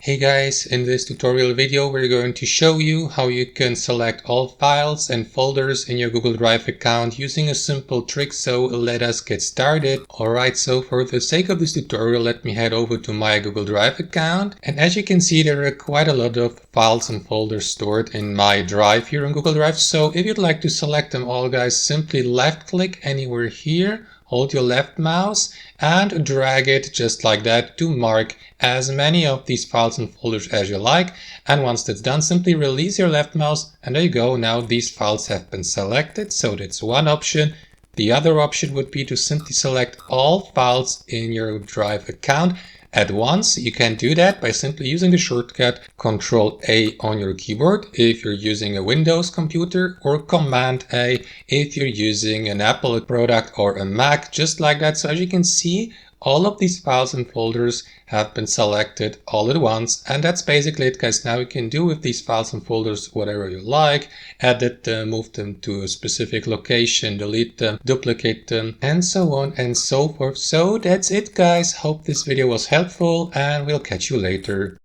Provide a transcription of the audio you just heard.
Hey guys, in this tutorial video we're going to show you how you can select all files and folders in your Google Drive account using a simple trick, so let us get started. Alright, so for the sake of this tutorial let me head over to my Google Drive account, and as you can see there are quite a lot of files and folders stored in my drive here on Google Drive. So if you'd like to select them all guys, simply left click anywhere here, hold your left mouse and drag it just like that to mark as many of these files and folders as you like. And once that's done, simply release your left mouse and there you go. Now these files have been selected. So that's one option. The other option would be to simply select all files in your Drive account at once. You can do that by simply using the shortcut Ctrl A on your keyboard if you're using a Windows computer, or Command A if you're using an Apple product or a Mac, just like that. So as you can see, all of these files and folders have been selected all at once, and that's basically it guys. Now you can do with these files and folders whatever you like, edit them, move them to a specific location, delete them, duplicate them, and so on and so forth. So that's it guys, hope this video was helpful and we'll catch you later.